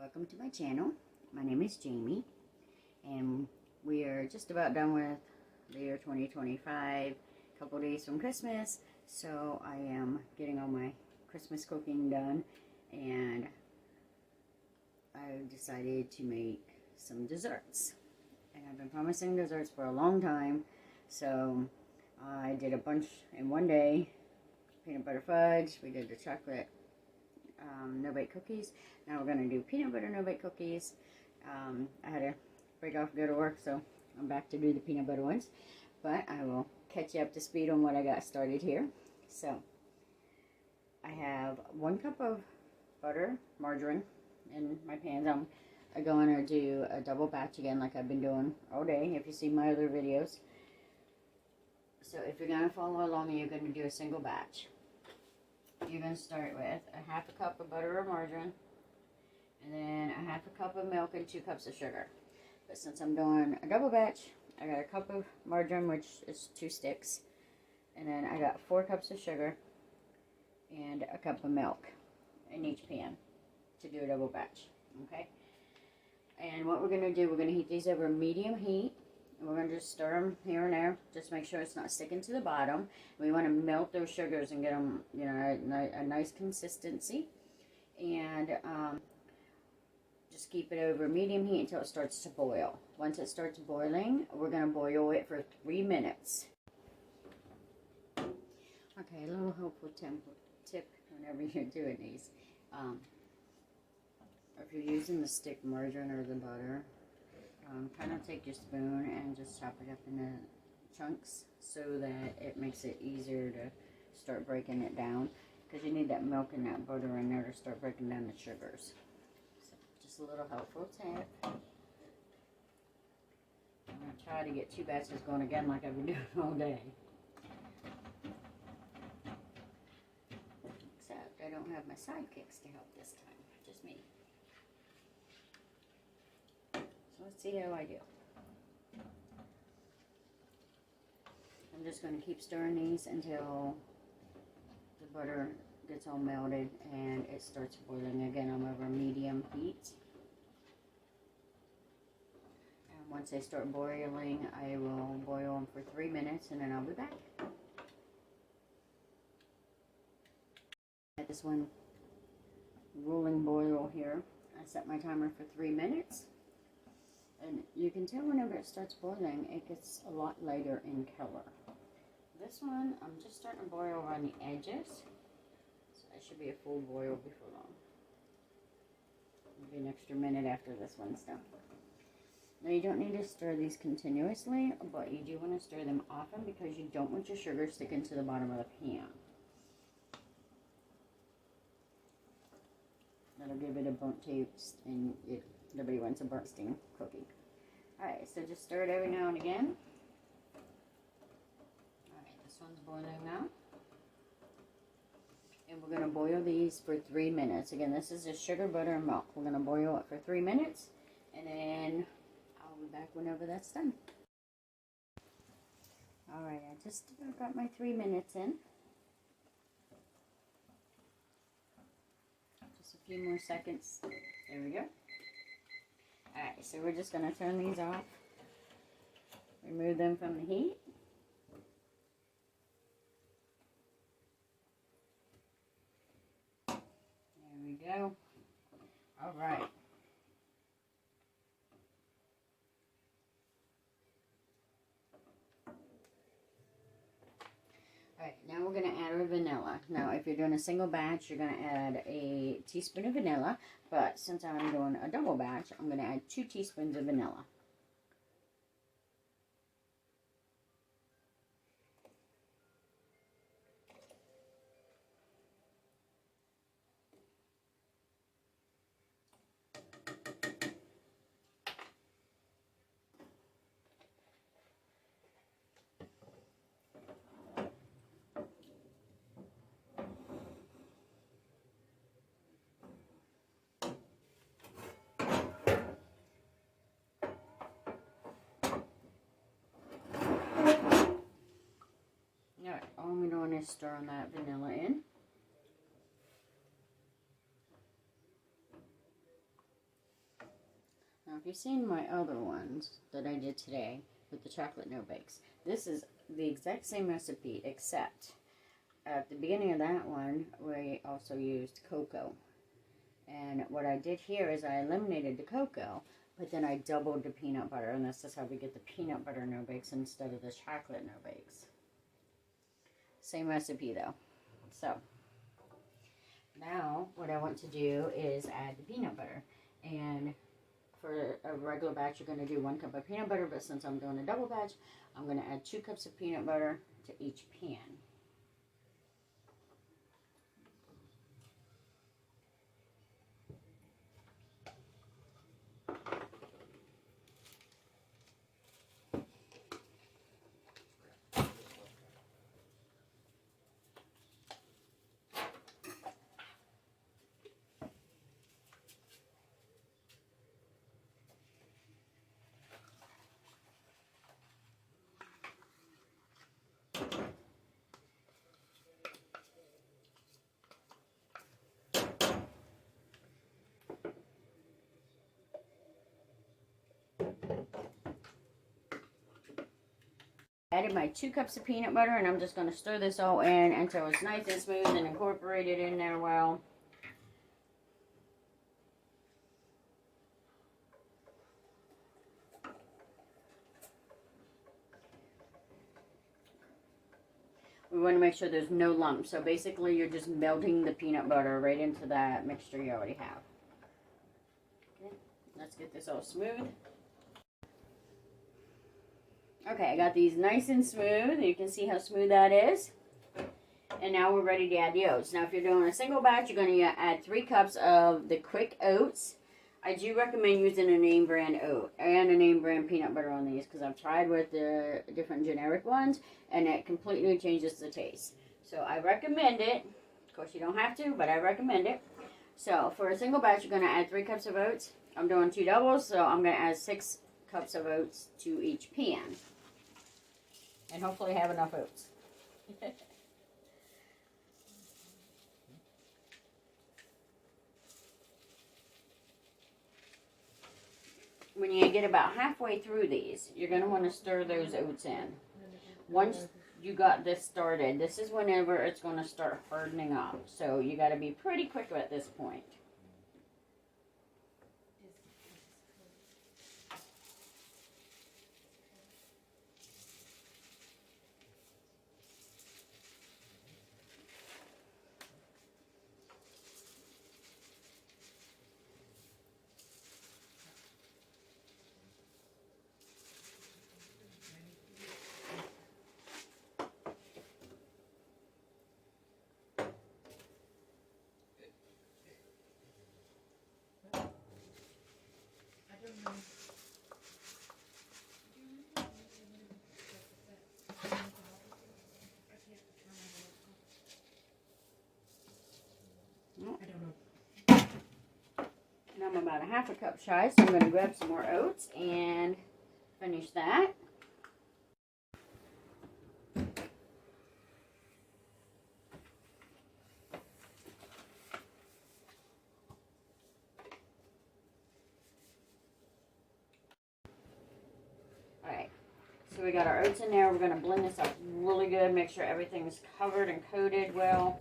Welcome to my channel. My name is Jamie, and we are just about done with the year 2025, a couple days from Christmas, so I am getting all my Christmas cooking done, and I decided to make some desserts. And I've been promising desserts for a long time, so I did a bunch in one day. Peanut butter fudge, we did the chocolate no-bake cookies. Now we're going to do peanut butter no-bake cookies. I had to break off, go to work, so I'm back to do the peanut butter ones. But I will catch you up to speed on what I got started here. So I have 1 cup of butter, margarine in my pans. I'm going to do a double batch again like I've been doing all day if you see my other videos. So if you're going to follow along and you're going to do a single batch, you're going to start with a half a cup of butter or margarine, and then a half a cup of milk and 2 cups of sugar. But since I'm doing a double batch, I got a cup of margarine, which is 2 sticks, and then I got 4 cups of sugar and a cup of milk in each pan to do a double batch. Okay? And what we're going to do, we're going to heat these over medium heat. We're going to just stir them here and there. Just make sure it's not sticking to the bottom. We want to melt those sugars and get them, you know, a nice consistency. And just keep it over medium heat until it starts to boil. Once it starts boiling, we're going to boil it for 3 minutes. Okay, a little helpful tip whenever you're doing these. If you're using the stick margarine or the butter, kind of take your spoon and just chop it up into chunks so that it makes it easier to start breaking it down, because you need that milk and that butter in there to start breaking down the sugars. So just a little helpful tip. I'm going to try to get 2 batches going again like I've been doing all day. Except I don't have my sidekicks to help this time, just me. Let's see how I do. I'm just going to keep stirring these until the butter gets all melted and it starts boiling again. I'm over medium heat. And once they start boiling, I will boil them for 3 minutes and then I'll be back. At this one rolling boil here, I set my timer for 3 minutes. And you can tell whenever it starts boiling, it gets a lot lighter in color. This one, I'm just starting to boil around the edges. So it should be a full boil before long. Maybe an extra minute after this one's done. Now you don't need to stir these continuously, but you do want to stir them often because you don't want your sugar sticking to the bottom of the pan. That'll give it a burnt taste, and nobody wants a burnt steam cookie. Alright, so just stir it every now and again. Alright, this one's boiling now. And we're going to boil these for 3 minutes. Again, this is just sugar, butter, and milk. We're going to boil it for 3 minutes, and then I'll be back whenever that's done. Alright, I just got my 3 minutes in. Just a few more seconds. There we go. Alright, so we're just going to turn these off, remove them from the heat. There we go. Alright. Alright, now we're going to add our vanilla. Now, if you're doing a single batch, you're going to add a teaspoon of vanilla. But since I'm doing a double batch, I'm going to add 2 teaspoons of vanilla. Alright, all I'm doing is stirring that vanilla in. Now, if you've seen my other ones that I did today with the chocolate no bakes, this is the exact same recipe, except at the beginning of that one, we also used cocoa. And what I did here is I eliminated the cocoa, but then I doubled the peanut butter, and this is how we get the peanut butter no bakes instead of the chocolate no bakes. Same recipe though. So now what I want to do is add the peanut butter. And for a regular batch, you're going to do 1 cup of peanut butter, but since I'm doing a double batch, I'm going to add 2 cups of peanut butter to each pan. Added my 2 cups of peanut butter, and I'm just going to stir this all in until it's nice and smooth and incorporated in there well. We want to make sure there's no lumps. So basically you're just melting the peanut butter right into that mixture you already have. Okay, let's get this all smooth. Okay, I got these nice and smooth. You can see how smooth that is. And now we're ready to add the oats. Now if you're doing a single batch, you're going to add 3 cups of the quick oats. I do recommend using a name brand oat and a name brand peanut butter on these, because I've tried with the different generic ones and it completely changes the taste. So I recommend it. Of course you don't have to, but I recommend it. So for a single batch, you're going to add 3 cups of oats. I'm doing 2 doubles, so I'm going to add 6 cups of oats to each pan. And hopefully have enough oats. When you get about halfway through these, you're going to want to stir those oats in. Once you got this started, this is whenever it's going to start hardening up. So you got to be pretty quick at this point. Now I'm about a half a cup shy, so I'm going to grab some more oats and finish that. Alright, so we got our oats in there. We're going to blend this up really good, make sure everything's covered and coated well.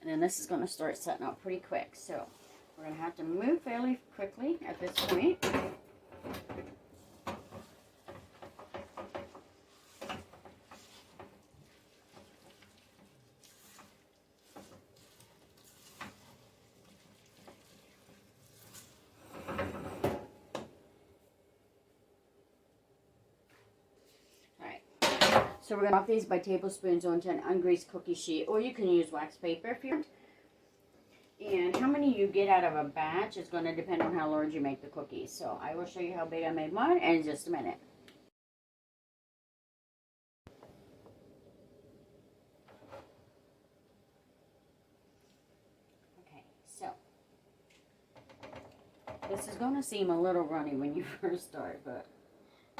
And then this is going to start setting up pretty quick. So we're going to have to move fairly quickly at this point. So we're going to off these by tablespoons onto an ungreased cookie sheet, or you can use wax paper if you want. And how many you get out of a batch is going to depend on how large you make the cookies. So I will show you how big I made mine in just a minute. Okay, so this is going to seem a little runny when you first start, but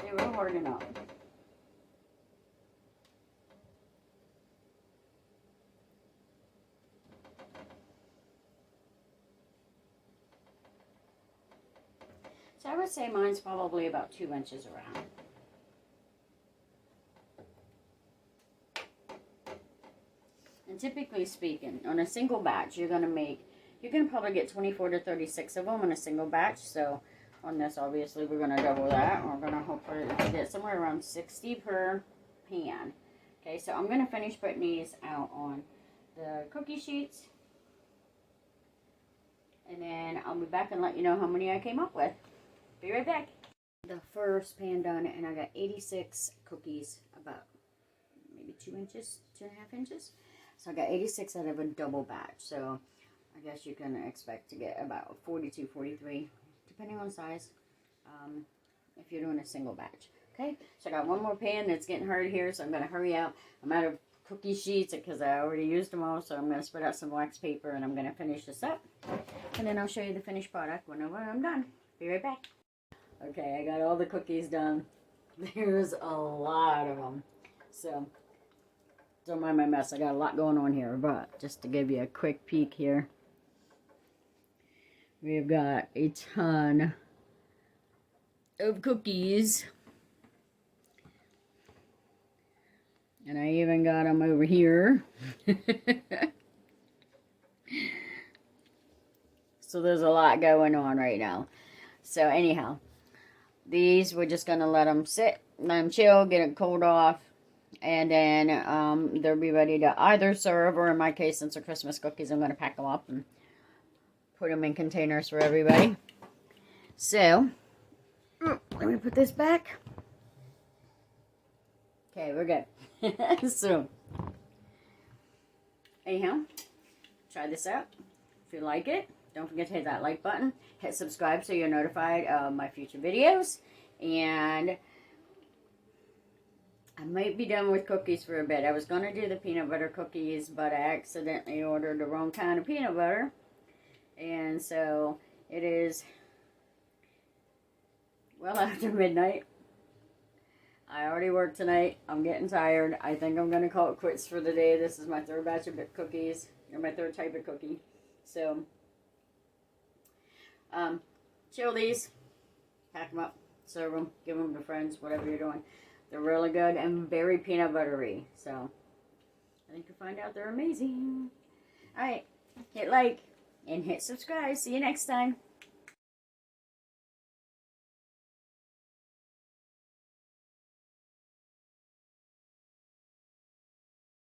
they will harden up. would say mine's probably about 2 inches around. And typically speaking, on a single batch, you're going to probably get 24 to 36 of them in a single batch. So on this, obviously, we're going to double that. We're going to hopefully get somewhere around 60 per pan. Okay, so I'm going to finish putting these out on the cookie sheets. And then I'll be back and let you know how many I came up with. Be right back. The first pan done, and I got 86 cookies, about maybe 2 inches, 2.5 inches. So I got 86 out of a double batch. So I guess you can expect to get about 42, 43, depending on size, if you're doing a single batch. Okay, so I got one more pan that's getting hard here, so I'm going to hurry out. I'm out of cookie sheets because I already used them all, so I'm going to spread out some wax paper and I'm going to finish this up. And then I'll show you the finished product whenever I'm done. Be right back. Okay, I got all the cookies done. There's a lot of them. So don't mind my mess. I got a lot going on here, but just to give you a quick peek here, we've got a ton of cookies. And I even got them over here. So there's a lot going on right now. So anyhow, these we're just going to let them sit, let them chill, get it cooled off. And then they'll be ready to either serve, or in my case, since they're Christmas cookies, I'm going to pack them up and put them in containers for everybody. So, let me put this back. Okay, we're good. So, anyhow, try this out. If you like it, don't forget to hit that like button. Hit subscribe so you're notified of my future videos. And I might be done with cookies for a bit. I was going to do the peanut butter cookies, but I accidentally ordered the wrong kind of peanut butter. And so it is well after midnight. I already worked tonight. I'm getting tired. I think I'm going to call it quits for the day. This is my third batch of cookies, or my third type of cookie. So, chill these, pack them up, serve them, give them to friends, whatever you're doing. They're really good and very peanut buttery. So, I think you'll find out they're amazing. Alright, hit like and hit subscribe. See you next time.